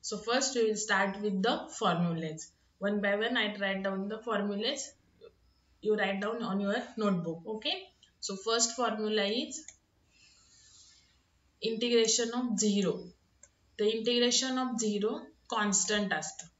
So first we will start with the formulas. One by one I write down the formulas. You write down on your notebook. Okay. So first formula is integration of 0. The integration of 0 constant असतं.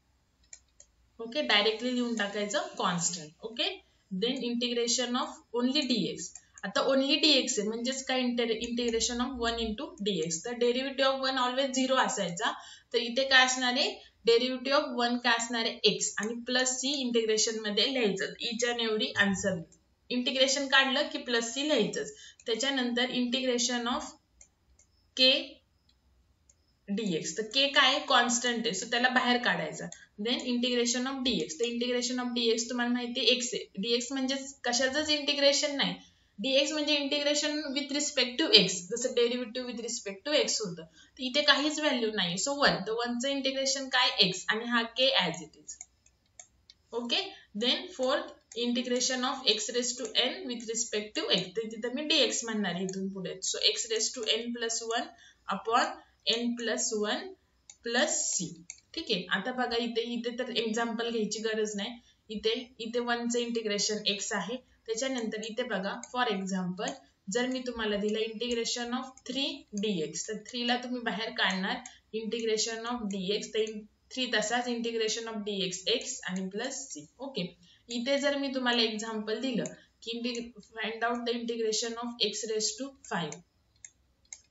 Okay, directly लिहून टाकायचं constant. Okay, then integration of only dx. आता only dx आहे म्हणजेच काय integration of 1 into dx. तर derivative of 1 always 0 असायचा. तर इथे काय असणार आहे derivative of 1 काय असणार आहे x आणि plus c इंटिग्रेशन मध्ये लिहायचं. each and every answer. Integration काढलं की plus c लिहायचं. त्याच्यानंतर इंटिग्रेशन ऑफ k dx. तर k काय कॉन्स्टंट आहे सो त्याला बाहेर काढायचा. Then integration of dx. तर इंटिग्रेशन ऑफ dx तुम्हाला माहिती आहे x आहे. dx म्हणजे कशाचंच इंटिग्रेशन नाही. dx म्हणजे integration with respect to x. जसं derivative with respect to x होतं. तर इथे काहीच व्हॅल्यू नाही सो 1. तर 1 चं इंटिग्रेशन काय x आणि हा k as it is. Okay. Then fourth integration of x raise to n with respect to x. तर तिथे मी dx म्हणणार इथून पुढे. So x raise to n plus 1 upon n plus 1 plus c. ठीक आहे. आता बघा इथे तर एक्झाम्पल घ्यायची गरज नाही. इथे 1 चं इंटिग्रेशन x आहे. त्याच्यानंतर इथे बघा फॉर एक्झाम्पल जर मी तुम्हाला दिलं इंटिग्रेशन ऑफ 3 dx तर 3 ला तुम्ही बाहेर काढणार इंटिग्रेशन ऑफ dx. तर 3 तसाच इंटिग्रेशन ऑफ dx x आणि प्लस c. ओके. इथे जर मी तुम्हाला एक्झाम्पल दिलं की find out the integration of x raise to 5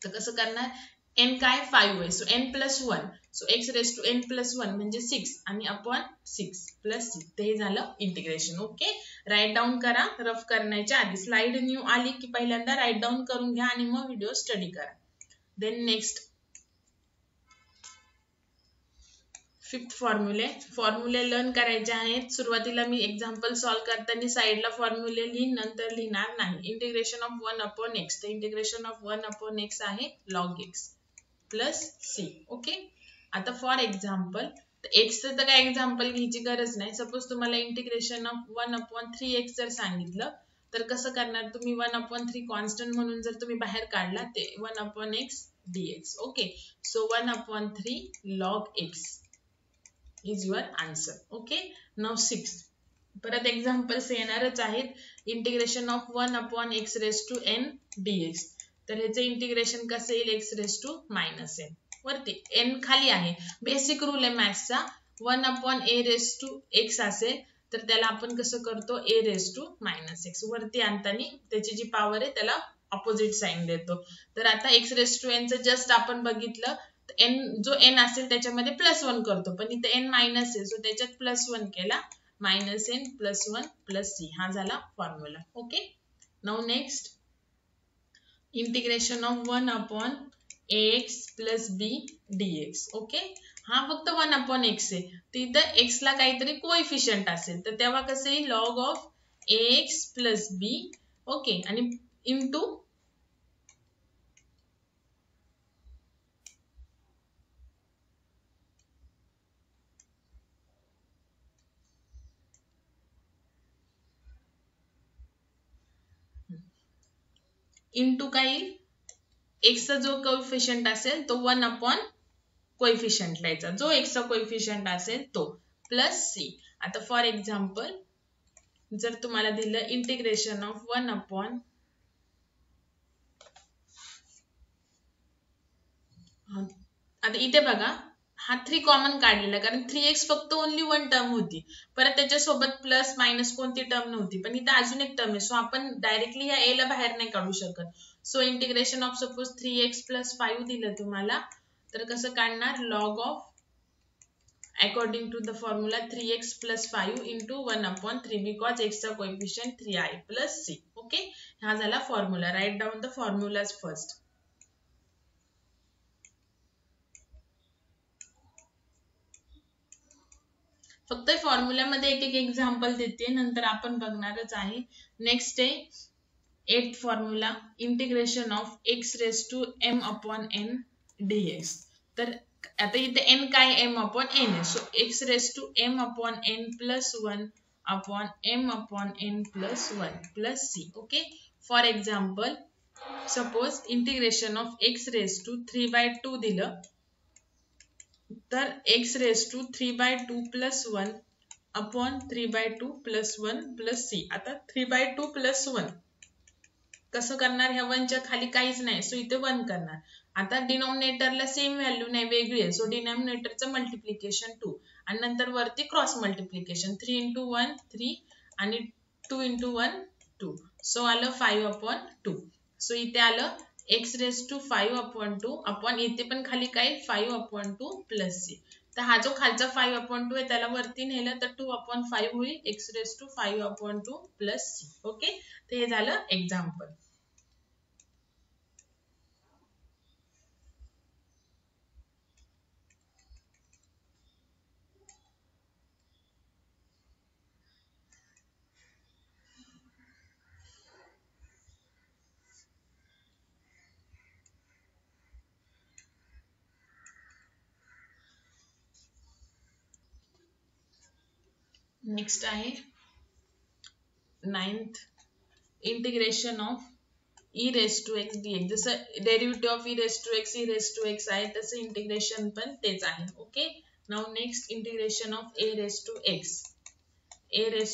तर कसं करणार n काय 5 आहे so n plus 1 so x raise to n plus 1 म्हणजे 6 आणि अपॉन 6 प्लस 6. ते हे झालं इंटिग्रेशन. ओके. राईट डाऊन करा रफ करण्याच्या आधी. स्लाइड न्यू आली की पहिल्यांदा राईट डाऊन करून घ्या आणि मग व्हिडिओ स्टडी करा. देन नेक्स्ट फिफ्थ फॉर्म्युले लर्न करायचे आहेत. सुरुवातीला मी एक्झाम्पल सॉल्व करताना साइडला फॉर्म्युले लिहीन नंतर लिहिणार नाही. Integration of 1 upon x. तर इंटिग्रेशन ऑफ 1 अपॉन x आहे log x plus c. Okay. आता फॉर एक्झाम्पल x तर काय एक्झाम्पल घ्यायची गरज नाही. सपोज तुम्हाला इंटिग्रेशन ऑफ 1 अपॉन 3x जर सांगितलं तर कसं करणार तुम्ही 1 अपॉन 3 कॉन्स्टंट म्हणून जर तुम्ही बाहेर काढला ते 1 upon x dx. Okay. So 1 upon 3 log x is your answer. Okay. Now 6. परत एक्झाम्पल्स येणारच आहेत. Integration of 1 upon x raise to n dx. तर ह्याचे इंटिग्रेशन कसं येईल x raise to minus n. वरती n खाली आहे. बेसिक रूल आहे मॅथ्सचा. 1 upon a raise to x असेल तर त्याला आपण कसं करतो a raise to minus x. वरती आणताना त्याची जी पॉवर आहे त्याला ऑपोजिट साइन देतो. तर आता x रेज टू n चं जस्ट आपण बघितलं n जो n असेल त्याच्यामध्ये प्लस 1 करतो पण इथे n मायनस आहे सो त्याच्यात प्लस 1 केला minus n plus 1 plus c. हा झाला formula. Okay. Now next integration of 1 upon ax plus b dx. Okay. हा फक्त 1 अपॉन x आहे. तिथं x ला काहीतरी कोएफिशियंट असेल तर तेव्हा कसं येईल log of ax plus b. Okay. आणि इंटू इंटू काय येईल x चा जो कोएफिशियंट असेल तो 1 अपॉन कोएफिशियंट लिहायचा. जो x चा कोएफिशियंट असेल तो प्लस c. आता फॉर एक्झाम्पल जर तुम्हाला दिलं इंटिग्रेशन ऑफ 1 अपॉन आता इथे बघा हा 3 कॉमन काढलेला कारण 3x फक्त ओनली 1 टर्म होती. परत त्याच्यासोबत प्लस मायनस कोणती टर्म नव्हती पण इथे अजून एक टर्म आहे सो आपण डायरेक्टली या a ला बाहेर नाही काढू शकत. So integration of suppose 3x plus 5 दिलं तुम्हाला तर कसं काढणार log of according to the formula 3x plus 5 into 1 upon 3 because x चा coefficient 3i plus c. Okay. हा झाला formula. Write down the formulas first. फक्त फॉर्म्युल्यामध्ये एक एक्झाम्पल देते नंतर आपण बघणारच आहे. नेक्स्ट आहे 8th formula integration of x raise to m upon n dx. तर आता इथे n काय m अपॉन n आहे so x raise to m upon n plus 1 upon m upon n plus 1 plus c. Okay. For example suppose integration of x raise to 3/2 दिलं तर x raise to 3/2 plus 1 upon 3/2 plus 1 plus c. आता 3/2 plus 1 कसं करणार, ह्या 1च्या खाली काहीच नाही so इथे 1 करणार. आता डिनॉमिनेटरला सेम व्हॅल्यू नाही, वेगळी आहे, सो डिनॉमिनेटरचं मल्टिप्लिकेशन 2 आणि नंतर वरती क्रॉस मल्टिप्लिकेशन 3 × 1 3 आणि 2 × 1 2. सो आलं 5/2. सो इथे आलं x रेज टू 5/2 अपॉन इथे पण खाली काय 5/2 प्लस c. तर हा जो खालचा 5/2 आहे त्याला वरती नेलं तर 2/5 होईल, x raise to 5/2 plus c. Okay, तर हे झालं एक्झाम्पल. नेक्स्ट आहे 9th integration of e raise to x dx. जसं derivative of e raise to x आहे तसं इंटिग्रेशन पण तेच आहे. Okay, now next integration of a raise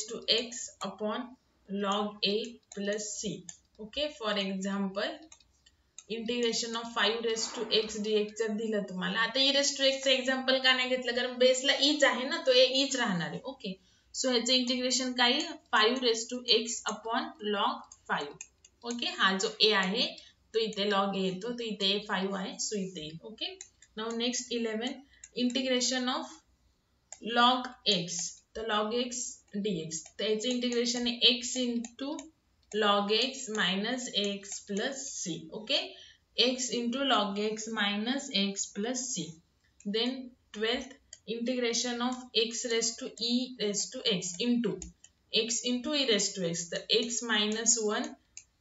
to x upon log a plus c. Okay, for example integration of 5 raise to x dx जर दिलं तुम्हाला, आता e रेज टू x चं एक्झाम्पल का नाही घेतलं, कारण बेसला ईच आहे ना, तो ईच राहणार आहे. ओके, सो ह्याचं इंटिग्रेशन काय येईल 5 raise to x upon log 5. Okay, हा जो a आहे तो इथे log a येतो, तो इथे 5 आहे सो इथे येईल. Okay, now next 11 integration of log x, तर log x dx, त्याचं इंटिग्रेशन आहे x into log x minus x plus c. Okay, x into log x minus x plus c. Then 12th integration of x raised to e raised to x into e raised to x, तर x minus 1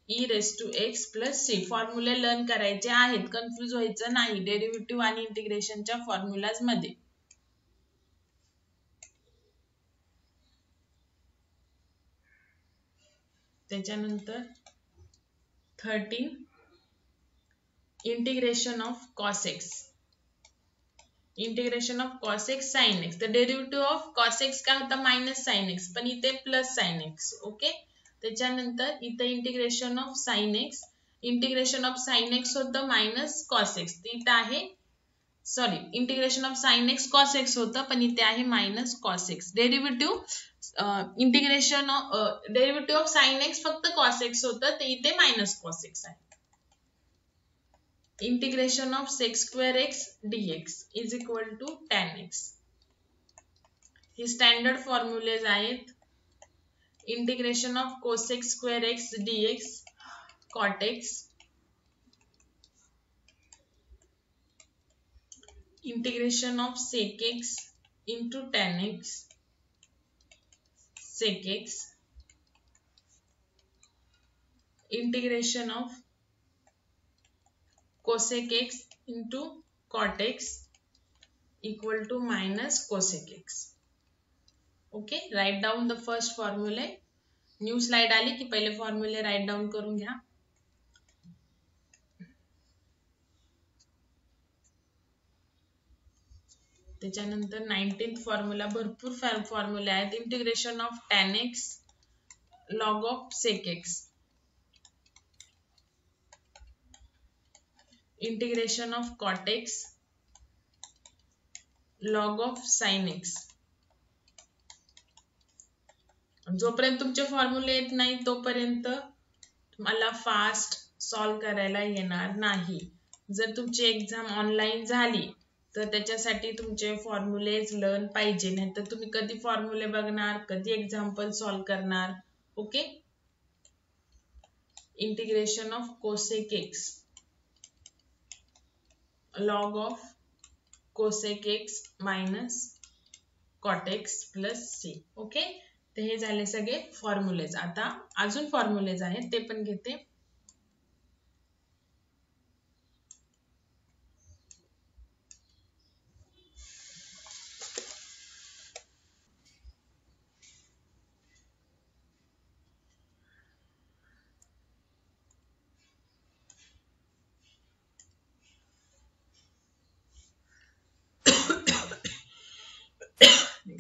e raised to x plus c. फॉर्म्युले learn करायचे आहेत, confuse व्हायचं नाही derivative आणि इंटिग्रेशनच्या formulas मध्ये. त्याच्यानंतर 13 integration of cos x, integration of cos x sin x. तर डेरिव्हेटिव्ह ऑफ cos x काय होता मायनस sin x, पण इथे प्लस sin x. ओके, त्याच्यानंतर इथे integration of sin x, integration of sin x होतं मायनस cos x, इथे आहे sorry integration of sin x cos x होतं, पण इथे आहे minus cos x. Derivative integration derivative of sin x फक्त cos x होतं, ते इथे मायनस cos x आहे. Integration of sec square x dx is equal to tan x. हे स्टँडर्ड फॉर्म्युलेज आहेत. Integration of cosec square x dx cot x, integration of sec x into tan x sec x, integration of cosec x into cot x equal to minus cosec x. Okay, right down the first फॉर्म्युले. New slide आली की पहिले फॉर्म्युले write down करून घ्या. त्याच्यानंतर 19th formula, भरपूर फॉर्म्युले आहेत. Integration of tan x log of sec x, integration of cot x log of sin x. जोपर्यंत तुमचे फॉर्म्युले येत नाही तोपर्यंत तुम्हाला फास्ट सॉल्व करायला येणार नाही. जर तुमची एक्झाम ऑनलाईन झाली तर त्याच्यासाठी तुमचे फॉर्म्युलेज लर्न पाहिजे, नाही तर तुम्ही कधी फॉर्म्युले बघणार, कधी एक्झाम्पल सॉल्व करणार. Okay, integration of cosec x log of cosec x minus cot x plus c. Okay, तर हे झाले सगळे फॉर्म्युलेज. आता अजून फॉर्म्युलेज आहेत ते पण घेते.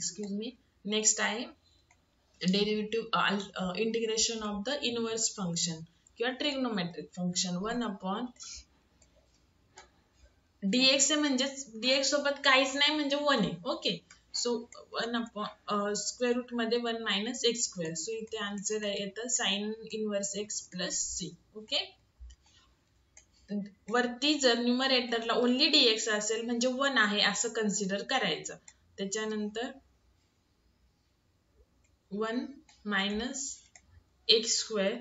एक्सक्यूज मी, नेक्स्ट आहे derivative integration of the inverse function किंवा ट्रिग्नोमेट्रिक फंक्शन 1 अपॉन dx आहे, म्हणजे dx सोबत काहीच नाही म्हणजे 1 आहे. Okay, so 1 upon square root मध्ये 1 मायनस एक्स स्क्वेअर. सो इथे आन्सर येतं sine inverse x plus c. Okay, वरती जर न्यूमरेटरला ओनली dx असेल म्हणजे 1 आहे असं कन्सिडर करायचं. त्याच्यानंतर 1 मायनस एक्स स्क्वेअर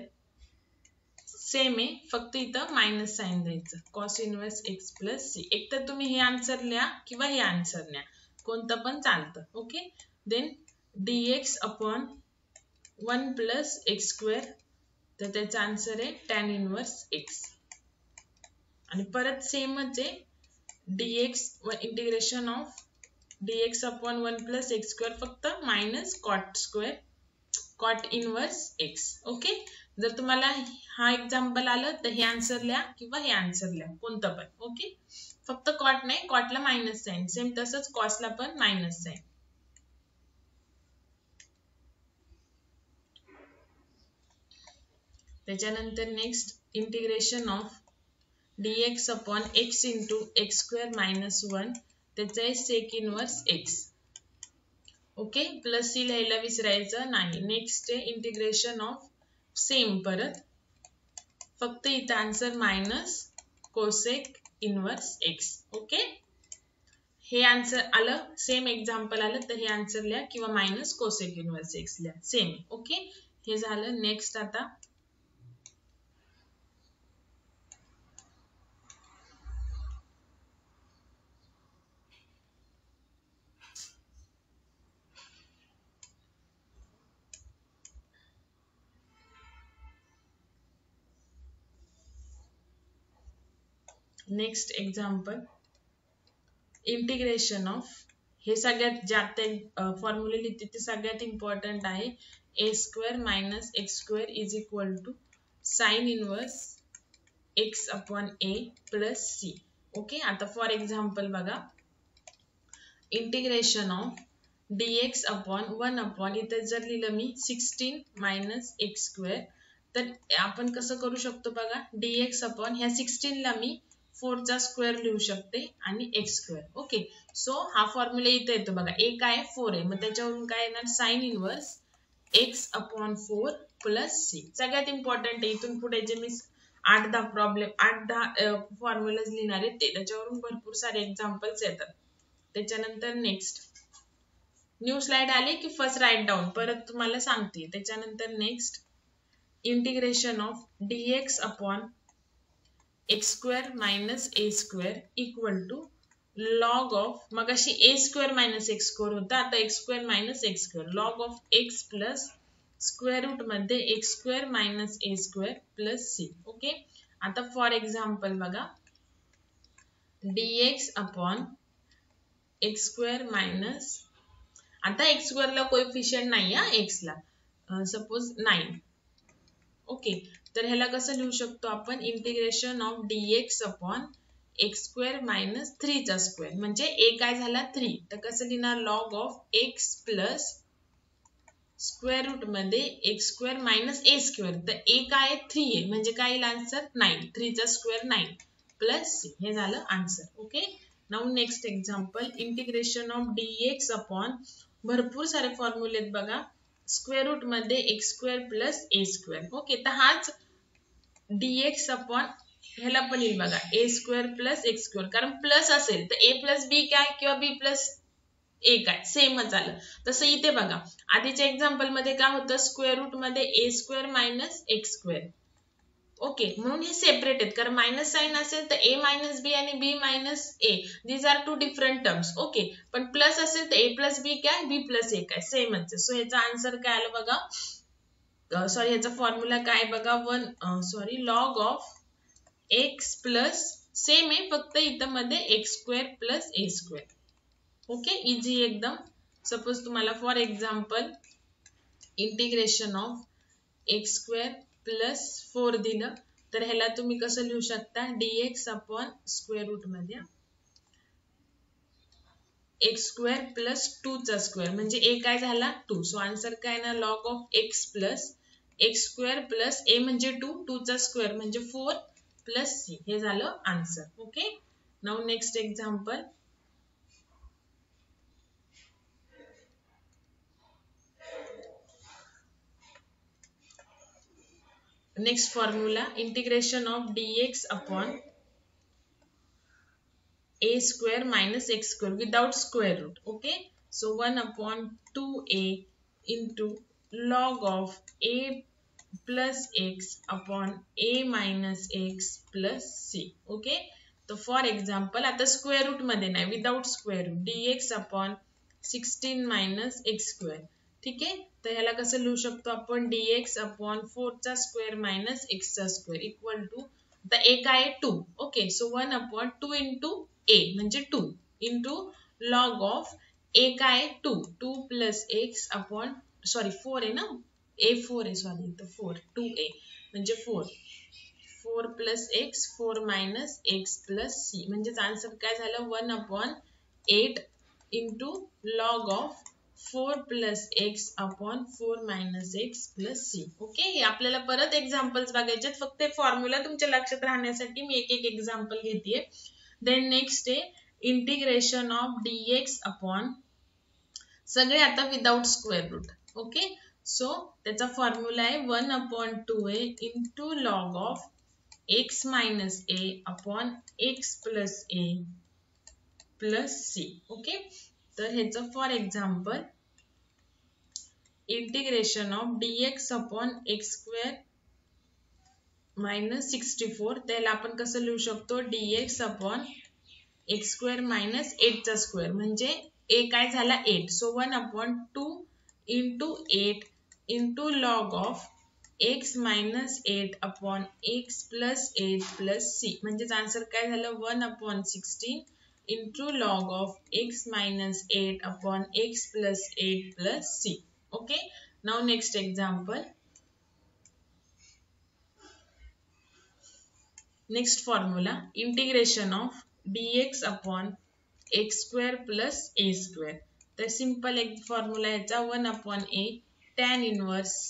सेम आहे, फक्त इथं मायनस साइन द्यायचं. Cos inverse x plus c. एक तर तुम्ही हे आन्सर लिहा किंवा हे आन्सर लिहा, कोणतं पण चालतं. Okay, then dx upon 1 plus x square, तर त्याचा आन्सर आहे टॅन इनव्हर्स एक्स. आणि परत सेमच आहे dx integration of dx upon 1 plus x square, फक्त minus cot square cot inverse x. Okay, जर तुम्हाला हा एक्झाम्पल आलं तर हे आन्सर लिहा किंवा हे आन्सर लिहा, कोणतं पण. ओके, फक्त कॉट नाही, कॉटला मायनस साइन, सेम तसंच कॉसला पण मायनस साइन. त्याच्यानंतर next integration of dx upon x into x square minus 1, त्याचं आहे sec inverse x. Okay, plus c लिहायला विसरायचं नाही. नेक्स्ट आहे इंटिग्रेशन ऑफ सेम, परत फक्त इथं answer minus cosec inverse x. Okay, हे आन्सर आलं, सेम एक्झाम्पल आलं तर हे आन्सर लिहा किंवा मायनस कोसेक इनव्हर्स एक्स लिहा, सेम. ओके, हे झालं. नेक्स्ट आता नेक्स्ट एक्झाम्पल इंटिग्रेशन ऑफ, हे सगळ्यात ज्यात फॉर्म्युला लिहिते ते सगळ्यात इम्पॉर्टंट आहे. A square minus x square is equal to sine inverse x upon a plus c. Okay, आता फॉर एक्झाम्पल बघा, integration of dx upon 1 upon, इथं जर लिहिलं मी 16 मायनस एक्स स्क्वेअर, तर आपण कसं करू शकतो बघा, dx अपॉन ह्या 16 ला मी 4 चा स्क्वेअर लिहू शकते आणि एक्स स्क्वेअर. ओके, सो हा फॉर्म्युला इथे येतो बघा, ए काय 4 आहे, मग त्याच्यावरून काय येणार, sine inverse x upon 4 plus c. सगळ्यात इम्पॉर्टंट आहे, इथून पुढे जे मी 8-10 प्रॉब्लेम 8-10 फॉर्म्युलाज लिहिणार आहेत ते, त्याच्यावरून भरपूर सारे एक्झाम्पल्स येतात. त्याच्यानंतर नेक्स्ट न्यू स्लाइड आली की फर्स्ट राईट डाऊन, परत तुम्हाला सांगते. त्याच्यानंतर next integration of dx upon x square minus a square equal to log of, मग अशी a square minus x square होता, आता x square minus x square, log of x plus square root मध्ये x square minus a square plus c. Okay, आता for example बघा, dx upon x square minus, आता x स्क्वेअरला coefficient नाही हा एक्सला, suppose 9. Okay, तर ह्याला कसं लिहू शकतो आपण, integration of dx upon x square minus 3 चा स्क्वेअर, म्हणजे ए काय झाला 3, तर कसं लिहिणार, log of x plus square root मध्ये x square minus a square, तर ए काय 3 आहे म्हणजे काय येईल आन्सर 9, 3 चा स्क्वेअर 9 प्लस सी, हे झालं answer. Okay, now next example integration of dx upon, भरपूर सारे फॉर्म्युले आहेत बघा, स्क्वेअर रूट मध्ये एक्स स्क्वेअर प्लस ए स्क्वेअर. ओके, तर हाच dx अपॉन ह्याला पण येईल बघा, ए स्क्वेअर प्लस एक्स स्क्वेअर, कारण प्लस असेल तर ए प्लस बी काय किंवा बी प्लस ए काय, सेमच आलं. तसं इथे बघा, आधीच्या एक्झाम्पल मध्ये काय होतं, स्क्वेअर रूट मध्ये a square minus x square. Okay, म्हणून हे सेपरेट आहेत, कारण मायनस साइन असेल तर ए मायनस बी आणि b minus a, these are two different terms. Okay, पण प्लस असेल तर ए प्लस बी काय, बी प्लस ए काय, सेमच आहे. सो ह्याचा आन्सर काय आलं बघा, सॉरी ह्याचा फॉर्म्युला काय बघा, log of x plus, same आहे फक्त इथं मध्ये एक्स स्क्वेअर प्लस ए स्क्वेअर. ओके, इझी एकदम. सपोज तुम्हाला for example integration of x square plus 4 दिलं, तर ह्याला तुम्ही कसं लिहू शकता, dx अपॉन स्क्वेअर रूट मध्ये एक्स स्क्वेअर प्लस 2 चा स्क्वेअर म्हणजे ए काय झाला 2. सो आन्सर काय ना log of x plus x square plus a म्हणजे 2, 2 चा स्क्वेअर म्हणजे 4 प्लस सी. हे झालं answer. Okay. Now next example. Next formula, integration of dx upon a square minus x square without square root. Okay, so 1 upon 2a into log of a plus x upon a minus x plus c. Okay, so for example आता square root मध्ये नाही, without square root dx upon 16 minus x square. ठीक आहे. तर ह्याला कसं लिहू शकतो आपण dx upon 4 चा स्क्वेअर मायनस x चा स्क्वेअर इक्वल टू आता a काय 2. Okay, so 1 upon 2 into a म्हणजे 2 इंटू लॉग ऑफ a काय 2, 2 प्लस x अपॉन सॉरी 4 आहे ना, a 4 आहे सॉरी इथं 4 2a म्हणजे 4 plus x 4 minus x plus c म्हणजेच आन्सर काय झालं 1 upon 8 into log of 4 plus x upon 4 minus x plus c. Okay, हे आपल्याला परत एक्झाम्पल्स बघायचे आहेत. फक्त फॉर्म्युला तुमच्या लक्षात राहण्यासाठी मी एक एक एक्झाम्पल घेतेय. देन नेक्स्ट आहे इंटिग्रेशन ऑफ dx अपॉन सगळे आता without square root. Okay, so त्याचा फॉर्म्युला आहे 1 upon 2a into log of x minus a upon x plus a plus c. Okay, तर ह्याचं for example integration of dx upon x square minus 64 त्याला आपण कसं लिहू शकतो dx upon x square minus 8 चा स्क्वेअर म्हणजे a काय झाला 8. So 1 upon 2 into 8 into log of x minus 8 upon x plus 8 plus c म्हणजेच आन्सर काय झालं 1 upon 16 into log of x minus 8 upon x plus 8 plus c. Okay, now next example. Next formula, integration of dx upon x square plus a square. The simple formula is 1 upon a tan inverse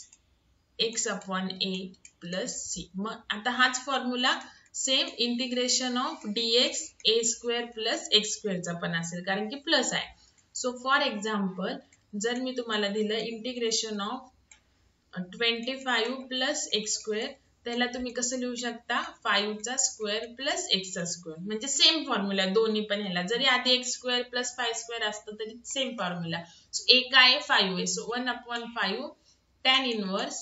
x upon a plus c. आता हाच formula same integration of dx a square plus x स्क्वेअरचा पण असेल कारण की plus आहे. So for example जर मी तुम्हाला दिलं integration of 25 plus x square त्याला तुम्ही कसं लिहू शकता 5 चा स्क्वेअर प्लस x चा स्क्वेअर म्हणजे सेम फॉर्म्युला दोन्ही पण ह्याला जरी आधी x स्क्वेअर प्लस 5 स्क्वेअर असतं तरी सेम फॉर्म्युला. सो a काय 5 आहे so 1 upon 5 tan inverse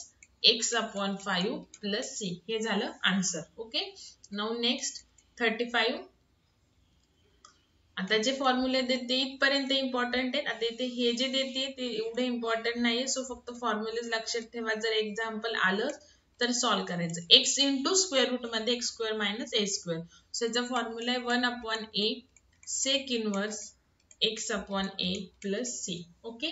x upon 5 plus c हे झालं आन्सर. Okay, now next 35. आता जे फॉर्म्युले देते इथपर्यंत इम्पॉर्टंट आहे. आता इथे हे जे देते ते एवढे इम्पॉर्टंट नाहीये. सो फक्त फॉर्म्युलेज लक्षात ठेवा. जर एक्झाम्पल आलं तर सॉल्व करायचं. x इंटू स्क्वेअर रूट मध्ये x square minus a square. So याचा फॉर्म्युला आहे 1 upon a sec inverse x upon a plus c. Okay,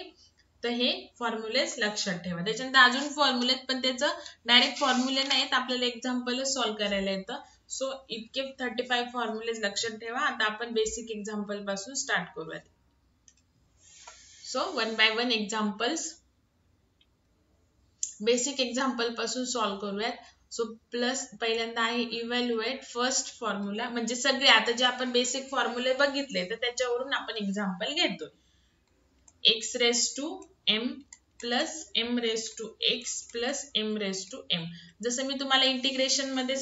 तर हे फॉर्म्युलेज लक्षात ठेवा. त्याच्यानंतर अजून फॉर्म्युले पण त्याचं डायरेक्ट फॉर्म्युले नाहीत आपल्याला एक्झाम्पलच सॉल्व करायला येतं. सो इतके 35 फॉर्म्युलेज लक्षात ठेवा. आता आपण बेसिक एक्झाम्पल पासून स्टार्ट करूयात. So 1 by 1 examples basic example पासून सॉल्व करूयात. सो प्लस पहिल्यांदा आहे इव्हॅल्युएट फर्स्ट फॉर्म्युला म्हणजे सगळे आता जे आपण बेसिक फॉर्म्युले बघितले तर त्याच्यावरून आपण एक्झाम्पल घेतोय. x raise to m plus m raise to x plus m raise to m. जसं मी तुम्हाला इंटिग्रेशन मध्ये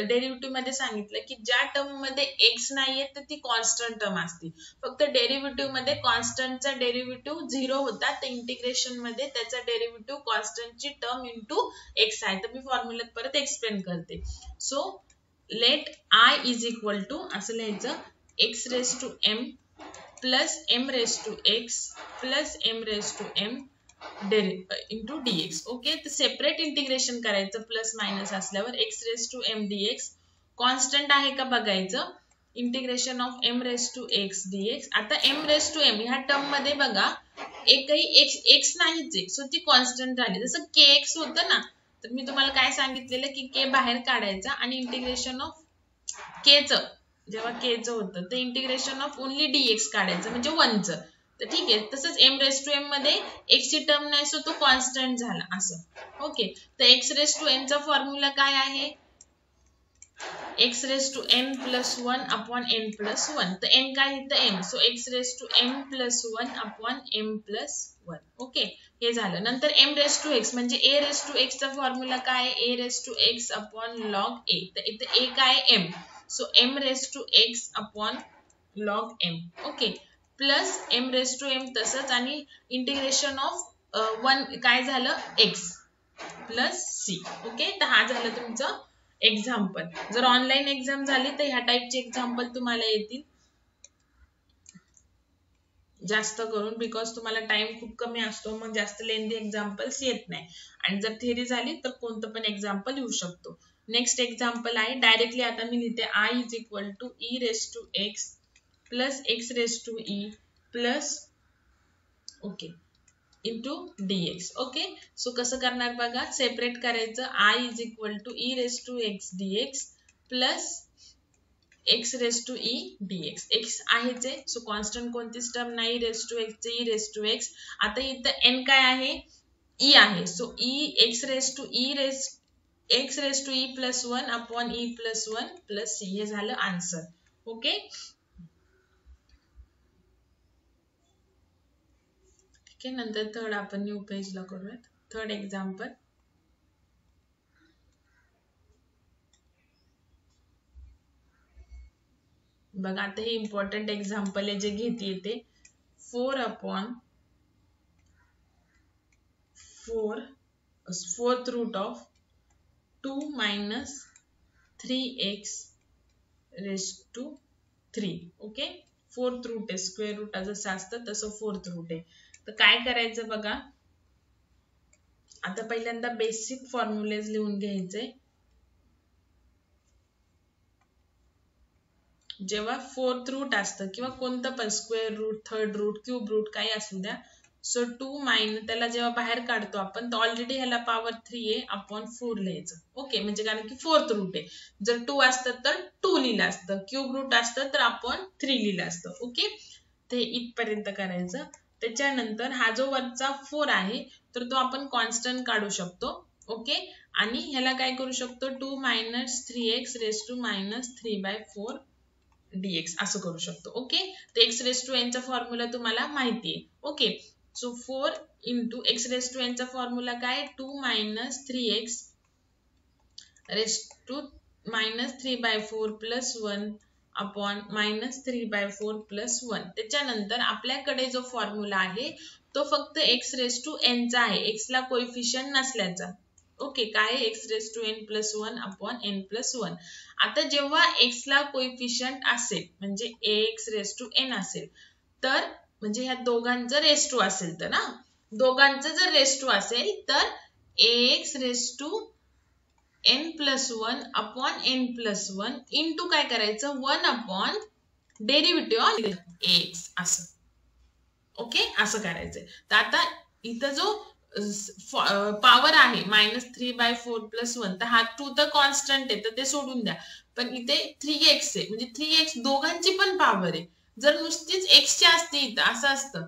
डेरिव्हेटिव्ह मध्ये सांगितलं की ज्या टर्म मध्ये x नाहीये तर ती कॉन्स्टंट टर्म असते. फक्त डेरिव्हेटिव्ह मध्ये कॉन्स्टंटचा डेरिव्हेटिव्ह 0 होता तर इंटिग्रेशन मध्ये त्याचा डेरिव्हेटिव्ह कॉन्स्टंटची टर्म इंटू x आहे. तर मी फॉर्म्युल्यात परत एक्सप्लेन करते. So let i is equal to असं लिहायचं x raise to m plus m raise to x plus m raise to m into dx. Okay, तर सेपरेट इंटिग्रेशन करायचं प्लस मायनस असल्यावर x raise to m dx constant आहे का बघायचं. Integration of m raise to x dx. आता m raise to m ह्या term मध्ये बघा एकही x नाहीच आहे सो ती कॉन्स्टंट झाली. जसं kx होतं ना तर मी तुम्हाला काय सांगितलेलं की k बाहेर काढायचा आणि इंटिग्रेशन ऑफ k चं जेव्हा केचं होतं ते इंटिग्रेशन ऑफ ओनली dx काढायचं म्हणजे 1चं. तर ठीक आहे. तसंच m रेस टू m मध्ये x ची टर्म नाही सो तो कॉन्स्टंट झाला असं. ओके. तर x रेस टू n चा फॉर्म्युला काय आहे? x raise to n plus 1 upon n plus 1. तर n काय इथं m. So x raise to n plus 1 upon m plus 1. Okay. हे झालं. नंतर m रेस टू x म्हणजे a रेस टू x चा फॉर्म्युला काय आहे? a raise to x upon log a. तर इथं a काय m. So m raise to x upon log m. Okay. Plus m raise to m तसंच आणि integration of 1 काय झालं x प्लस c. ओके. तर हा झालं तुमचं एक्झाम्पल. जर ऑनलाईन एक्झाम झाली तर ह्या टाईपचे एक्झाम्पल तुम्हाला येतील जास्त करून, बिकॉज तुम्हाला टाइम खूप कमी असतो, मग जास्त लेंदी एक्झाम्पल्स येत नाही. आणि जर थेरी झाली तर कोणतं पण एक्झाम्पल येऊ शकतो. नेक्स्ट एक्झाम्पल आहे डायरेक्टली आता मी लिहिते i is equal to e raise to x plus x raise to e plus okay into dx. Okay. So कसं करणार बघा, सेपरेट करायचं. i is equal to e raise to x dx plus x raise to e dx. x आहेच आहे, so constant कोणतीच term नाही raise to x चे e raise to x. आता इथं n काय आहे? e आहे, so e x raise to e plus 1 upon e plus 1 plus c. हे झालं आन्सर. ओके. ठीक आहे. नंतर थर्ड आपण न्यू पेजला करूयात. थर्ड एक्झाम्पल बघा. आता हे इम्पॉर्टंट एक्झाम्पल आहे जे घेते ते 4 upon 4th root of 2 minus 3x raise to 3. Okay. 4th root आहे, स्क्वेअर रूट जसं असतं तसं 4th रूट आहे. तर काय करायचं बघा, आता पहिल्यांदा बेसिक फॉर्म्युलेज लिहून घ्यायचे. जेव्हा 4th रूट असतं किंवा कोणतं पण square root, third root, cube root काही असू द्या, सो 2 मायनस त्याला जेव्हा बाहेर काढतो आपण तर ऑलरेडी ह्याला पॉवर 3 आहे अपॉन 4 लिहायचं. ओके. म्हणजे कारण की 4th रूट आहे. जर 2 असतं तर 2 लिहिलं असतं, क्यूब रूट असतं तर अपॉन 3 लिहिलं असतं. ओके. ते इथपर्यंत करायचं. त्याच्यानंतर हा जो वरचा 4 आहे तर तो आपण कॉन्स्टंट काढू शकतो. ओके. आणि ह्याला काय करू शकतो, 2 minus 3x raise to minus 3/4 dx असं करू शकतो. ओके. तर x रेस टू n चा फॉर्म्युला तुम्हाला माहिती आहे. Okay. So 4 into x raise to n चा फॉर्म्युला काय, 2 minus 3x raise to minus 3/4 plus 1 upon minus 3/4 plus 1. त्याच्यानंतर आपल्याकडे जो फॉर्म्युला आहे तो फक्त x रेस टू n चा आहे, x ला कोएफिशियंट नसल्याचा. ओके. काय x raise to n plus 1 upon n plus 1. आता जेव्हा x ला कोएफिशियंट असेल म्हणजे ax रेस टू n असेल तर म्हणजे ह्या दोघांचं रेस टू असेल तर ना, दोघांचं जर रेस टू असेल तर ax raise to n plus 1 upon n plus 1 into काय करायचं 1 अपॉन डेरिव्हेटिव्ह ऑफ ax असं. ओके. असं करायचंय. तर आता इथं जो पॉवर आहे मायनस 3/4 प्लस 1 तर हा 2 तर कॉन्स्टंट आहे तर ते सोडून द्या. पण इथे 3x आहे म्हणजे 3x दोघांची पण पॉवर आहे. जर नुसतीच x ची असते इथं असं असतं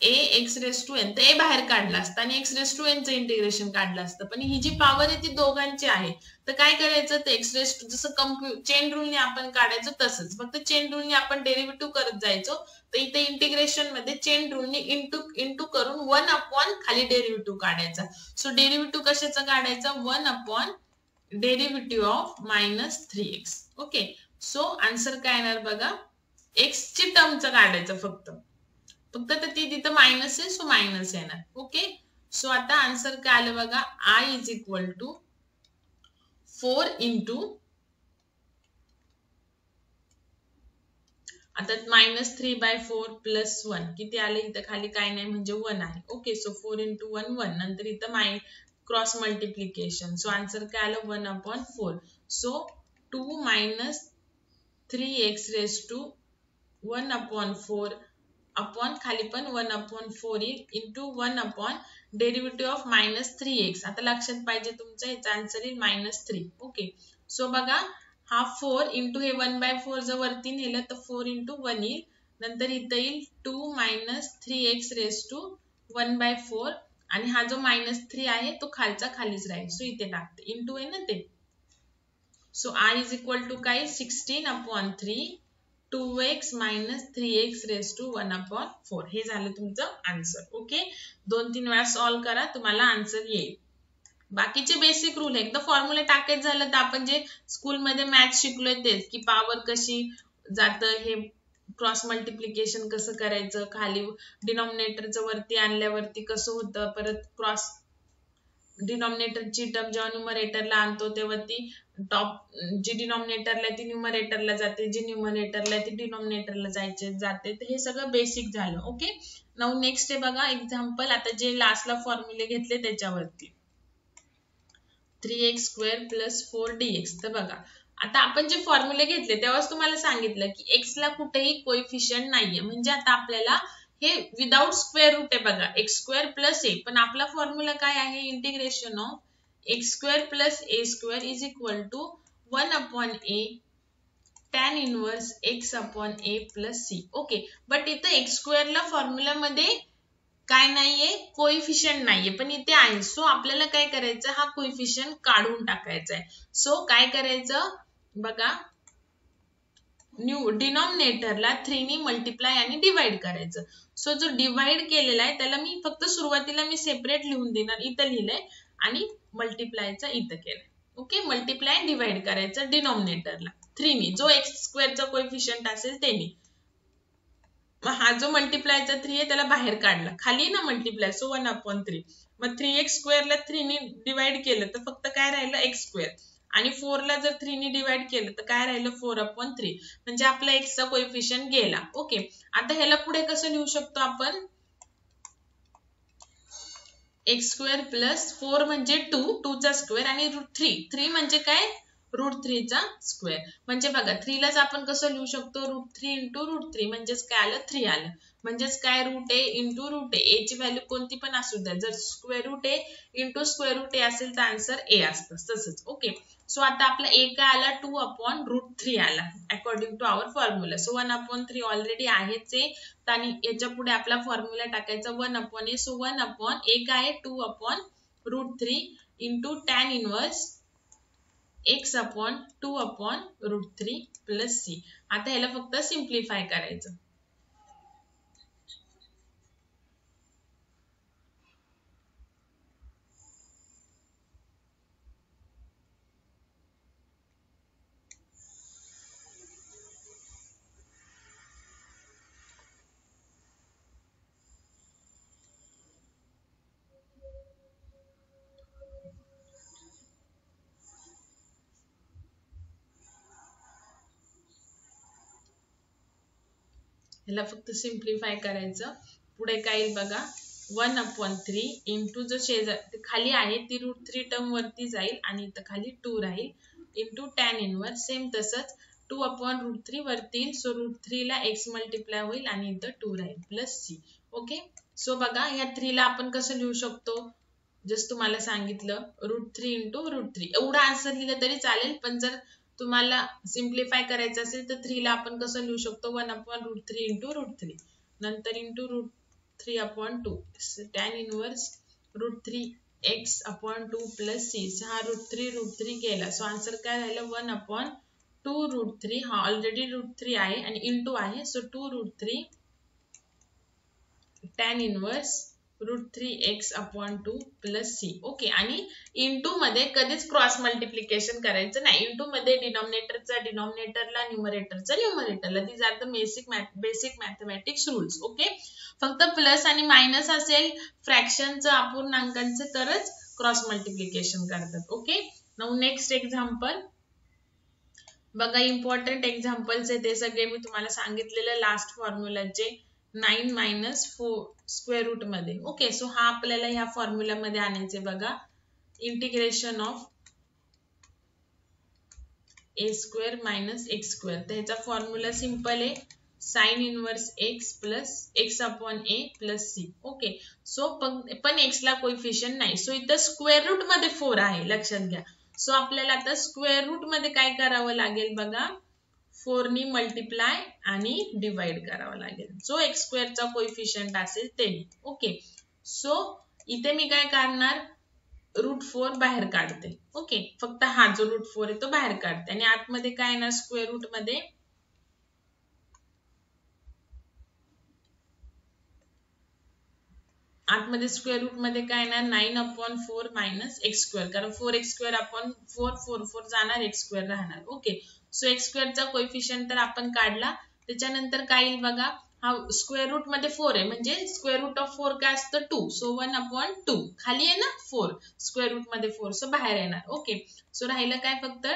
ax रेस टू n तर a बाहेर काढलं असतं आणि x रेस टू n चं इंटिग्रेशन काढलं असतं. पण ही जी पॉवर आहे ती दोघांची आहे. तर काय करायचं, ते x रेस टू जसं चेन रूलने आपण काढायचं तसंच, फक्त चेन रूलने आपण डेरिव्हेटिव्ह करत जायचो. तर इथे इंटिग्रेशन मध्ये चेन रूलने इंटू करून 1 अपॉन खाली डेरिव्हेटिव्ह काढायचा. सो डेरिव्हेटिव्ह कशाचा काढायचा, 1 upon derivative of minus 3x. Okay. So answer काय येणार बघा, x ची टर्मचं काढायचं फक्त तर ती तिथं मायनस आहे सो मायनस येणार. ओके. सो आता आन्सर काय आलं बघा, i is equal to 4 into आता मायनस 3/4 प्लस 1 किती आले, इथं खाली काय नाही म्हणजे 1 आहे. ओके. सो 4 इंटू 1 1 नंतर इथं क्रॉस मल्टिप्लिकेशन. सो आन्सर काय आलं 1 upon 4. So 2 minus 3x raise to 1 upon 4 upon खाली पण 1 अपॉन 4 येईल into 1 upon derivative of minus 3x. आता लक्षात पाहिजे तुमचं याचा आन्सर येईल -3. ओके. सो बघा हा 4 इंटू हे 1/4 जर वरती नेलं तर 4 इंटू 1 येईल. नंतर इथं येईल 2 मायनस 3x रेज टू 1/4 आणि हा जो -3 आहे तो खालचा खालीच राहील. सो इथे टाकते इंटू आहे ना ते. So r is equal to काय 16/3 2x minus 3x raise to 1/4 हे झालं तुमचं आन्सर. ओके, 2-3 वेळा सॉल्व्ह करा, तुम्हाला आन्सर येईल. बाकीचे बेसिक रूल आहे, एकदा फॉर्म्युला टाकायचं झालं तर आपण जे स्कूलमध्ये मॅथ्स शिकलोय तेच, की पॉवर कशी जातं, हे क्रॉस मल्टिप्लिकेशन कसं करायचं, खाली डिनॉमिनेटरचं वरती आणल्यावरती कसं होतं, परत क्रॉस डिनॉमिनेटरची टर्म जेव्हा न्यूमरेटरला आणतो तेव्हा ती टॉप जी डिनॉमिनेटरला ती न्यूमरेटरला जाते, जी न्यूमरेटरला ती डिनॉमिनेटरला जाते. तर हे सगळं बेसिक झालं. ओके, नाऊ नेक्स्ट आहे बघा एक्झाम्पल, आता जे लास्टला फॉर्म्युले घेतले त्याच्यावरती 3x स्क्वेअर प्लस 4dx. तर बघा आता आपण जे फॉर्म्युले घेतले तेव्हाच तुम्हाला सांगितलं की x ला कुठेही कोएफिशियंट नाहीये, म्हणजे आता आपल्याला हे विदाउट स्क्वेअर रूट आहे बघा, x स्क्वेअर प्लस a, पण आपला फॉर्म्युला काय आहे, integration of x square plus a square is equal to 1/a tan inverse x upon a plus c. Okay, but इथं x स्क्वेअरला फॉर्म्युलामध्ये काय नाहीये, कोएफिशियंट नाहीये, पण इथे आहे. सो आपल्याला काय करायचं, हा कोएफिशियंट काढून टाकायचा आहे. सो काय करायचं बघा, डिनॉमिनेटरला 3 ने मल्टिप्लाय आणि डिवाइड करायचं. सो जो डिवाइड केलेला आहे त्याला मी फक्त सुरुवातीला मी सेपरेट लिहून देणार, इथं लिहिलंय आणि मल्टिप्लायचा इथं केलंय. ओके, मल्टिप्लाय आणि डिवाइड करायचं डिनॉमिनेटरला 3 ने, जो x स्क्वेअरचा कोएफिशियंट असेल त्याने. हा जो मल्टिप्लायचा 3 आहे त्याला बाहेर काढला, खाली ना मल्टिप्लाय, सो 1/3. मग 3x स्क्वेअरला 3 ने डिवाइड केलं तर फक्त काय राहिलं x स्क्वेअर, आणि 4 ला जर 3 ने डिवाइड केलं तर काय राहिलं 4/3, म्हणजे आपला x चा कोएफिशियंट गेला. ओके, आता ह्याला पुढे कसं लिहू शकतो आपण, x स्क्वेअर प्लस 4 म्हणजे 2 चा स्क्वेअर आणि √3 म्हणजे काय, √3 चा स्क्वेअर. म्हणजे बघा 3 लाच आपण कसं लिहू शकतो, √3 इंटू √3 म्हणजेच काय आलं 3 आलं, म्हणजेच काय √a इंटू √a, a ची व्हॅल्यू कोणती पण असू द्या, जर square root a into square root a असेल तर आन्सर a असतं तसंच. ओके, सो आता आपला a काय आला 2/√3 आला according to our formula. So 1/3 already आहेच आहे, आणि याच्या पुढे आपला फॉर्म्युला टाकायचा 1/a. सो 1/a काय आहे 2/√3 into tan inverse x upon 2/√3 plus c. आता ह्याला फक्त सिम्प्लिफाय करायचं. ह्याला फक्त सिम्प्लिफाय करायचं. पुढे काय येईल बघा, 1/3 इंटू जो शेजार खाली आहे ती √3 टर्म वरती जाईल आणि इथं खाली 2 राहील, इंटू टॅन इनवर्स सेम तसंच 2/√3 वरती येईल. सो √3 ला x मल्टिप्लाय होईल आणि इथं 2 राहील प्लस c. ओके, सो बघा ह्या 3 ला आपण कसं लिहू शकतो, जस्ट तुम्हाला सांगितलं √3 इंटू √3, एवढा आन्सर लिहिलं तरी चालेल, पण जर तुम्हाला सिम्प्लिफाय करायचं असेल तर 3 ला आपण कसं लिहू शकतो, 1/√3 इंटू √3, नंतर into √3/2 tan inverse √3x upon 2 plus c. हा √3 गेला, सो आन्सर काय राहिलं 1/2√3. हा ऑलरेडी √3 आहे आणि इंटू आहे, so 2√3 tan inverse √3x upon 2 plus c. Okay, आणि इंटू मध्ये कधीच क्रॉस मल्टिप्लिकेशन करायचं नाही. इंटू मध्ये डिनॉमिनेटरचा डिनॉमिनेटरला, न्यूमरेटरचा न्यूमरेटरला. These are the basic mathematics rules. Okay, फक्त प्लस आणि मायनस असेल फ्रॅक्शनचं अपूर्णांकांचं तरच क्रॉस मल्टिप्लिकेशन करतात. ओके, नाऊ नेक्स्ट एक्झाम्पल बघा, इम्पॉर्टंट एक्झाम्पल्स आहे ते सगळे मी तुम्हाला सांगितलेलं लास्ट फॉर्म्युलाचे 9 मायनस 4 स्क्वेअर रूट मध्ये. ओके, सो हा आपल्याला ह्या फॉर्म्युला मध्ये आणायचे बघा, integration of a square minus x square. तर ह्याचा फॉर्म्युला सिंपल आहे, sine inverse x plus x upon a plus c. Okay, so पण x ला कोएफिशियंट नाही, सो इथं स्क्वेअर रूट मध्ये 4 आहे लक्षात घ्या. सो आपल्याला आता स्क्वेअर रूट मध्ये काय करावं लागेल बघा, 4 नी मल्टिप्लाय आणि डिवाइड करावं लागेल, जो एक्स स्क्वेअरचा कोएफिशियंट असेल ते. ओके, सो इथे मी काय करणार, √4 बाहेर काढते. ओके, फक्त हा जो √4 आहे तो बाहेर काढते आणि आतमध्ये काय येणार स्क्वेअर रूट मध्ये, आतमध्ये स्क्वेअर रूट मध्ये काय येणार 9/4 मायनस एक्स स्क्वेअर, कारण 4x²/4 4 जाणार, एक्स स्क्वेअर राहणार. ओके, सो एक्स स्क्वेअरचा कोएफिशियंट तर आपण काढला. त्याच्यानंतर काय येईल बघा, हा स्क्वेअर रूट मध्ये 4 आहे म्हणजे स्क्वेअर रूट ऑफ 4 काय असतं 2, सो 1/2 खाली आहे ना 4, स्क्वेअर रूट मध्ये 4, सो बाहेर येणार. ओके, सो राहिलं काय फक्त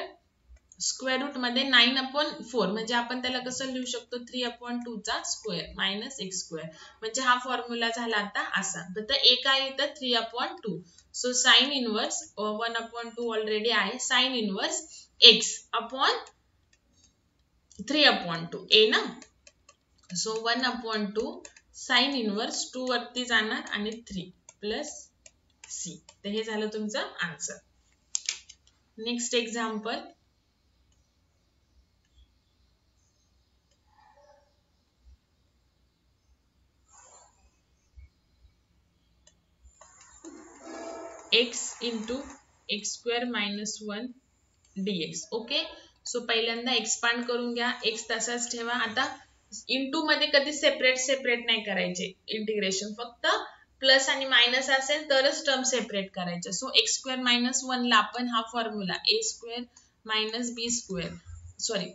स्क्वेअर रूट मध्ये 9/4 म्हणजे आपण त्याला कसं लिहू शकतो 3/2 चा स्क्वेअर मायनस एक्स स्क्वेअर, म्हणजे हा फॉर्म्युला झाला आता असा. तर ए काय येतं 3/2, सो साइन इनवर्स 1/2 ऑलरेडी आहे, साइन इनवर्स एक्स अपॉन 3/2 ए ना, सो 1/2 साइन इनवर्स 2 वरती जाणार आणि 3 प्लस सी. तर हे झालं तुमचं answer. Next example, x into x² - 1 dx. Okay, so पहिल्यांदा एक्सपांड करून घ्या, x तसाच ठेवा. आता इंटू मध्ये कधी सेपरेट नाही करायचे इंटिग्रेशन, फक्त प्लस आणि मायनस असेल तरच टर्म सेपरेट करायचे. सो x² - 1 ला आपण हा formula a² - b², sorry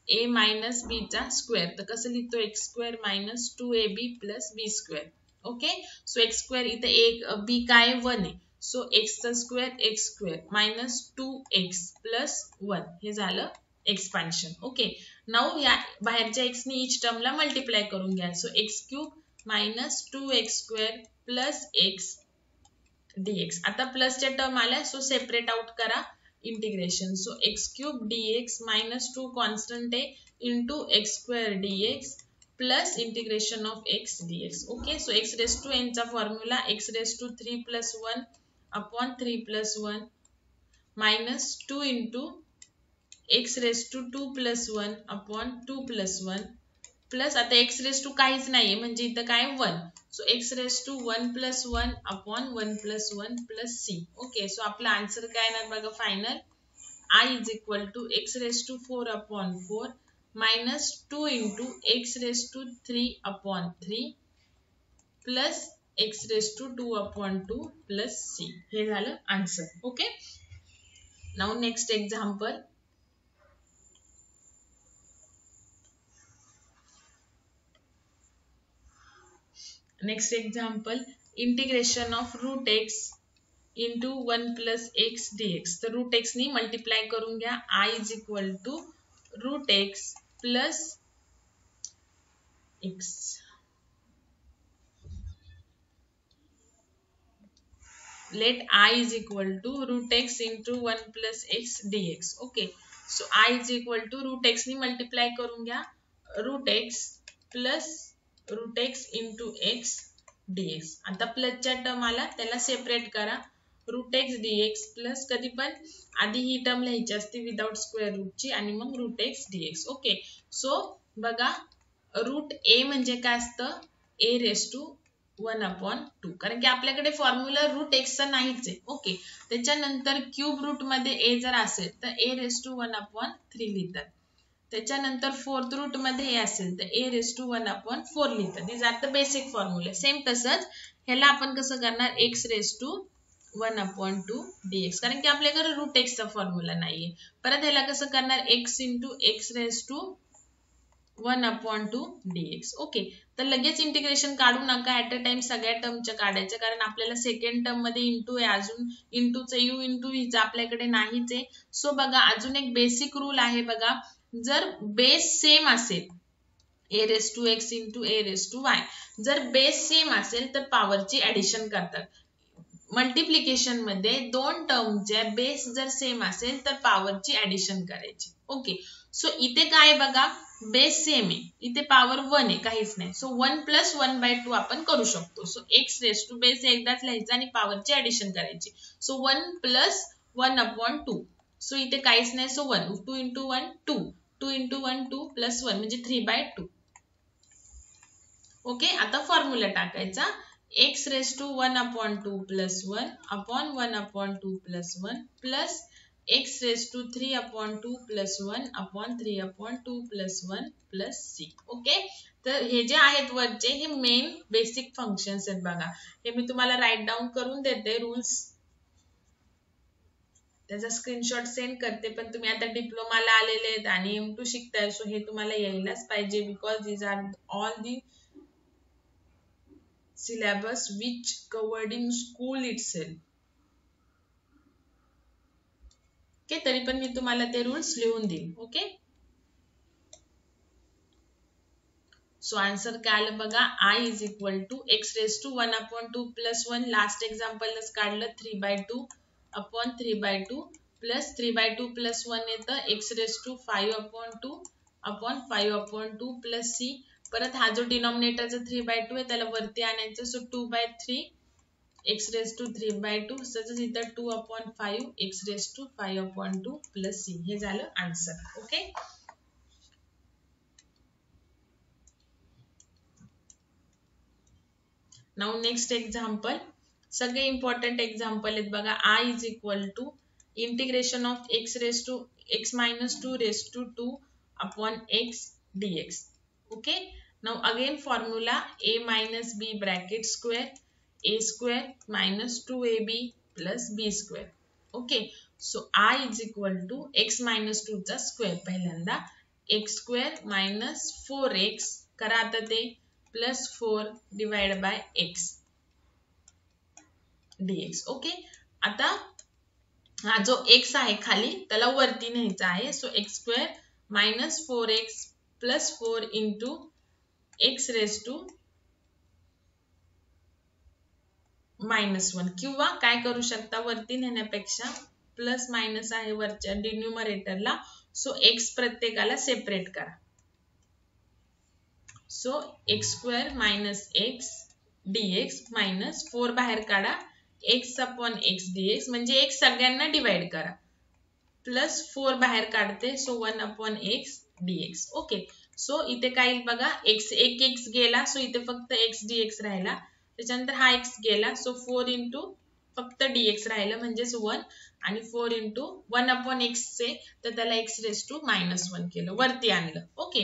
a - b चा स्क्वेअर, तर कसं लिहितो x² - 2ab + b². Okay, so x² इथे एक b काय 1 आहे, सो x चा square x² minus 2x plus 1 हे झालं एक्सपान्शन. ओके, नाऊ या बाहेरच्या x ने इच टर्मला मल्टिप्लाय करून घ्या. So x³ - 2x² plus x dx. आता प्लसच्या टर्म आल्या, सो सेपरेट आउट करा integration. So x³ dx minus 2 constant आहे into x² dx plus integration of x dx. Okay, so x⁻n चा formula x⁻³ + 1 upon 3 + 1 minus 2 into x⁻² + 1 upon 2 + 1 plus, आता x⁻² काहीच नाहीये म्हणजे इथं काय 1, so x⁻1 + 1 upon 1 + 1 plus c. Okay, so आपला answer काय येणार बघा final, I = x⁻4/4 minus 2 into x⁻3/3 plus x⁻2/2 plus c. हे झालं answer. Okay, now next example, integration of √x into 1 + x dx. तर √x नी मल्टिप्लाय करून घ्या. I = √x plus x. Let I = √x into 1 + x dx. Okay, so I = √x नी multiply करून घ्या, √x plus √x into x dx. आता प्लसच्या term आला त्याला सेपरेट करा, √x dx प्लस कधी पण आधी ही टर्म लिहायची असते विदाउट स्क्वेअर रूटची आणि मग √x dx. ओके, सो बघा √a म्हणजे काय असतं a⁻1/2, कारण की आपल्याकडे फॉर्म्युला √x चा नाहीच आहे. ओके, त्याच्यानंतर क्यूब रूट मध्ये a जर असेल तर a⁻1/3 लिहितात. त्याच्यानंतर फोर्थ रूट मध्ये हे असेल तर a⁻1/4 लिहितात. This are the basic formula. Same तसंच ह्याला आपण कसं करणार x⁻1/2 dx, कारण की आपल्याकडे √x चा फॉर्म्युला नाहीये. परत ह्याला कसं करणार x into x⁻1/2 dx. Okay, तर लगेच इंटिग्रेशन काढू नका, ऍट अ टाइम सगळ्या टर्मच्या काढायच्या, कारण आपल्याला सेकंड टर्म मध्ये इंटू आहे, अजून इंटूचं u इंटू व्हीचं आपल्याकडे नाहीच आहे. सो बघा अजून एक बेसिक रूल आहे बघा, जर बेस सेम असेल a⁻x into a⁻y, जर बेस सेम असेल तर पॉवरची ऍडिशन करतात. मल्टिप्लिकेशन मध्ये दोन टर्मचे बेस जर सेम असेल तर पॉवरची ऍडिशन करायची. ओके, सो इथे काय बघा बेस सेम आहे, इथे पॉवर 1 आहे, काहीच नाही, सो 1 + 1/2 आपण करू शकतो. सो x⁻, बेस एकदाच लिहायचं आणि पॉवरची ऍडिशन करायची. सो 1 + 1/2. सो इथे काहीच नाही, सो 1. 2 into 1 2. 2 into 1 2 plus 1 म्हणजे 3/2. ओके, आता फॉर्म्युला टाकायचा. x raised to 1/2 plus 1 upon 1/2 plus 1 plus x raised to 3/2 plus 1 upon 3/2 plus 1 plus c. Okay, तर हे जे आहेत वरचे हे मेन बेसिक फंक्शन्स आहेत बघा. हे मी तुम्हाला राईट डाऊन करून देते रूल्स, त्याचा स्क्रीनशॉट सेंड करते. पण तुम्ही आता डिप्लोमाला आलेले आहेत आणि M2 शिकताय, सो हे तुम्हाला यायलाच पाहिजे, because these are all the syllabus which covered in school itself. ओके, तरी पण मी तुम्हाला ते रूल्स लिहून देईन. ओके, सो आन्सर काय आलं बघा. I is equal to x raised to 1/2 plus 1. Last एक्झाम्पलच काढलं 3/2 upon 3/2 plus 3/2 plus 1 येतं x raised to 5/2 upon 5/2 plus c. परत हा जो डिनॉमिनेटरचा 3/2 आहे त्याला वरती आणायचं, सो 2/3 x raised to 3/2. तसंच इथं 2/5 x raised to 5/2 plus c. हे झालं answer. Okay, now next example. सगळे इम्पॉर्टंट एक्झाम्पल आहेत बघा. I is equal to integration of x raised to x minus 2 raised to 2 upon x dx. Okay, now again formula a minus b bracket square a square minus 2ab plus b square. okay, so I is equal to x minus 2 चा square पहिल्यांदा x square minus 4x करा आता ते plus 4 divided by x dx. Okay, आता हा जो x आहे खाली त्याला वरती न्यायचा आहे, so x square minus 4x plus 4 into x raised to -1. किंवा काय करू शकता, वरती नेण्यापेक्षा प्लस मायनस आहे वरच्या डिन्यूमरेटरला, सो x प्रत्येकाला सेपरेट करा. So x square minus x dx minus 4 बाहेर काढा x अपॉन x dx म्हणजे x सगळ्यांना डिवाइड करा, प्लस 4 बाहेर काढते, so 1 upon x dx. Okay, so इथे काय येईल बघा, x एक x गेला, सो इथे फक्त x dx राहिला. त्याच्यानंतर हा x गेला, सो 4 इंटू फक्त dx राहिलं म्हणजेच 1 आणि 4 इंटू 1 अपॉन x चे तर त्याला x रेस टू -1 केलं, वरती आणलं. ओके,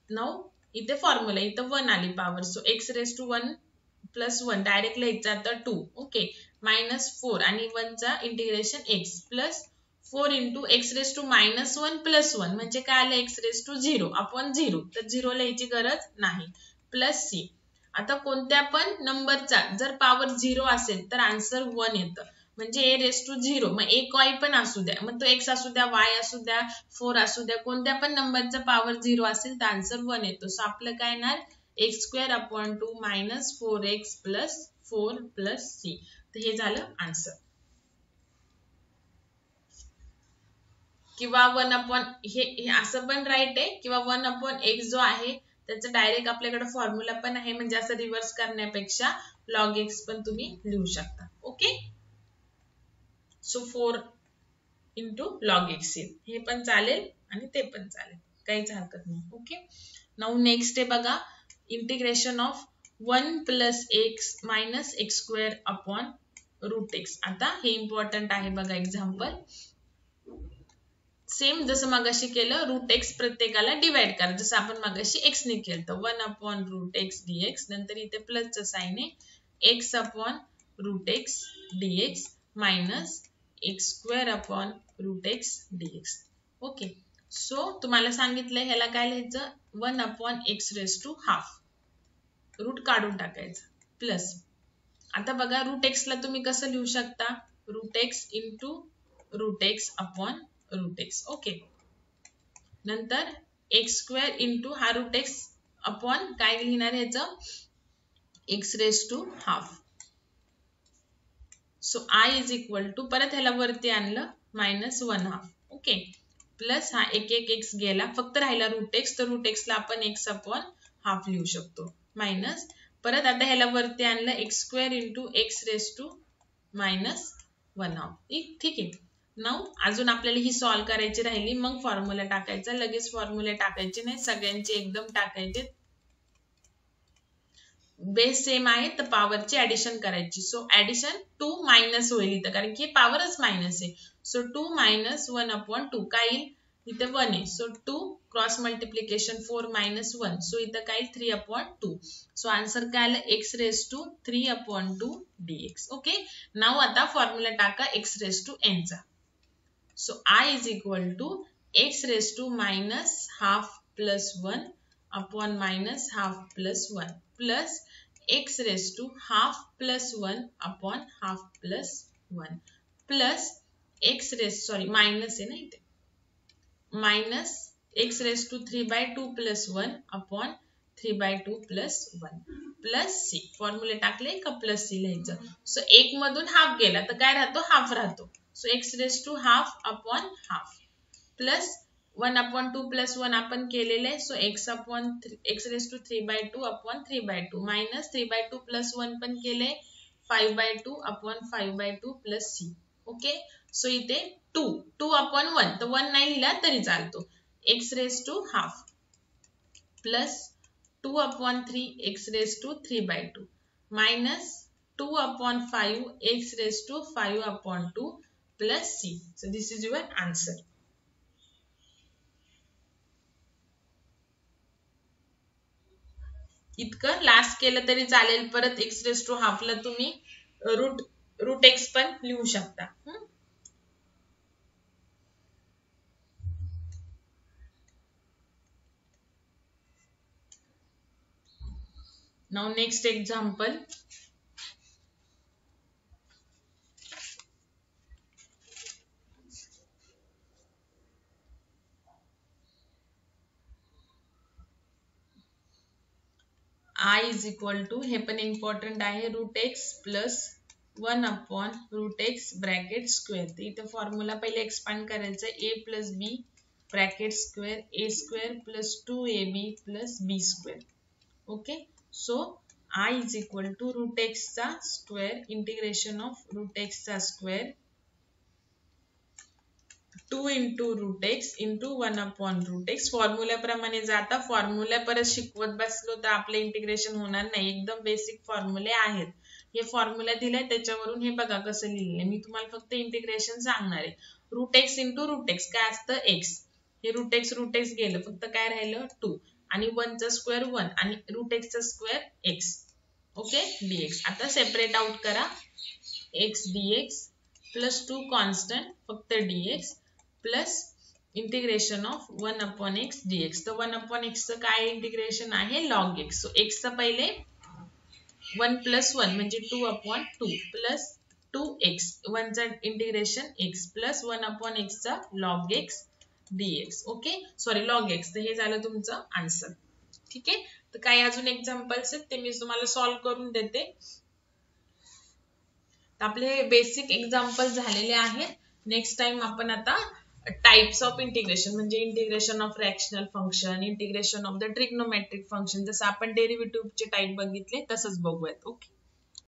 नाउ इथे फॉर्म्युला इथं 1 आली power, so x raise to 1 plus 1 direct लिहायचं आता 2. ओके, -4 आणि 1 चा integration x plus 4 into x raise to -1 plus 1 म्हणजे काय आलं x रेस टू 0 अपॉन 0, तर 0 लिहायची गरज नाही, प्लस c. आता कोणत्या पण नंबरचा जर पॉवर 0 असेल तर आन्सर 1 येतं, म्हणजे a रेस टू 0. मग एक y पण असू द्या, मग तो x असू द्या, y असू द्या, 4 असू द्या, कोणत्या पण नंबरचा पॉवर 0 असेल तर आन्सर 1 येतो. सो आपलं काय येणार x square upon 2 minus 4x plus 4 plus c. तर हे झालं आन्सर. किंवा 1 अपॉन हे असं पण राईट आहे, किंवा 1 अपॉन x जो आहे त्याचं डायरेक्ट आपल्याकडे फॉर्म्युला पण आहे, म्हणजे असं रिव्हर्स करण्यापेक्षा लॉग x पण तुम्ही लिहू शकता. Okay, so 4 into log x हे पण चालेल आणि ते पण चालेल, काहीच हरकत नाही. ओके, नाउ नेक्स्ट आहे बघा, integration of 1 plus x minus x square upon root x. आता हे इम्पॉर्टंट आहे बघा एक्झाम्पल. सेम जसं मगाशी केलं, रूट x प्रत्येकाला डिवाइड करा, जसं आपण मगाशी x ने केलं तर 1 अपॉन रूट x dx, नंतर इथे प्लसचं साइन आहे x upon root x dx minus x square upon root x dx. Okay, so तुम्हाला सांगितलंय ह्याला काय लिहायचं 1 upon x raise to half, रूट काढून टाकायचं, प्लस आता बघा रूट x ला तुम्ही कसं लिहू शकता, root x into root x upon root x. Okay, नंतर x स्क्वेअर इंटू हा रूट x अपॉन काय लिहिणार ह्याचं x raise to half. So I is equal to परत ह्याला वरती आणलं -1 हाफ. ओके, प्लस हा एक x गेला, फक्त राहिला रूट x, तर रूट x ला आपण x अपॉन हाफ लिहू शकतो, मायनस परत आता ह्याला वरती आणलं x square into x raise to -1 half. ठीक आहे, नाउ अजून आपल्याला ही सॉल्व करायची राहिली, मग फॉर्म्युला टाकायचा. लगेच फॉर्म्युला टाकायचे नाही, सगळ्यांचे एकदम टाकायचे. बेस सेम आहे तर पॉवरची ऍडिशन करायची. सो ऍडिशन 2 मायनस होईल इथं, कारण की पॉवरच मायनस आहे. सो 2 मायनस 1/2 काय येईल, इथं 1 आहे. So 2 cross multiplication 4 minus 1. So इथं काय येईल 3/2. सो आन्सर काय आलं, x raised to 3/2 dx. Okay, नाव आता फॉर्म्युला टाका x raised to n चा. So I is equal to x raised to minus half plus 1 upon minus half plus 1 plus x raised to half plus 1 upon half plus 1 plus x raised, minus है ना इथे, minus x raised to 3/2 plus 1 upon 3/2 plus 1 plus c. फॉर्म्युले टाकले का plus C लिहायचं. So एक मधून half गेला तर काय राहतो, हाफ राहतो. So x raised to half upon half plus 1/2 plus 1 आपण केलेले. So x raised to 3/2 upon 3/2 minus 3/2 plus 1 पण केले, 5/2 upon 5/2 plus c. Okay, so इथे 2 upon 1 तर 1 नाही लिहिला तरी चालतो. x raised to half plus 2 upon 3 x raised to 3/2 minus 2 upon 5 x raised to 5/2 plus c. So this is your answer. इतकं last केलं तरी चालेल. परत x raised to half ला तुम्ही रूट x पण लिहू शकता. Now next example. I is equal to, हे पण इम्पॉर्टंट आहे, root x plus 1/√x bracket square. इथे फॉर्म्युला पहिले एक्सपांड करायचं, a plus b bracket square a square plus 2ab plus b square. Okay, so I is equal to root x चा square integration of root x चा square 2 into root x into 1/√x. फॉर्म्युल्याप्रमाणे जाता, formula परत शिकवत बसलो तर आपले integration होणार नाही. एकदम बेसिक फॉर्म्युले आहेत. हे फॉर्म्युला दिलाय त्याच्यावरून हे बघा कसं लिहिलंय. मी तुम्हाला फक्त इंटिग्रेशन सांगणार आहे. Root x into root x काय असतं, एक्स. हे रूट एक्स गेलं, फक्त काय राहिलं 2 आणि 1 चा स्क्वेअर 1 आणि रूट एक्स चा स्क्वेअर एक्स. Okay, dx. आता सेपरेट आउट करा, x dx प्लस 2 कॉन्स्टंट फक्त dx plus integration of 1/x dx. तर 1/x चं काय इंटिग्रेशन आहे, लॉग x. सो x चं पहिले 1 प्लस 1 म्हणजे 2/2 प्लस 2x 1 चा इंटिग्रेशन x प्लस 1/x चा log x dx. Okay, log x. तर हे झालं तुमचं आन्सर. ठीक आहे, तर काही अजून एक्झाम्पल्स आहेत ते मी तुम्हाला सॉल्व करून देते. आपले बेसिक एक्झाम्पल झालेले आहेत. नेक्स्ट टाइम आपण आता टाइप्स ऑफ इंटिग्रेशन म्हणजे integration of fractional function, integration of the trigonometric function, जसं आपण डेरिव्हेटिव्हचे टाइप बघितले तसंच बघूयात. ओके.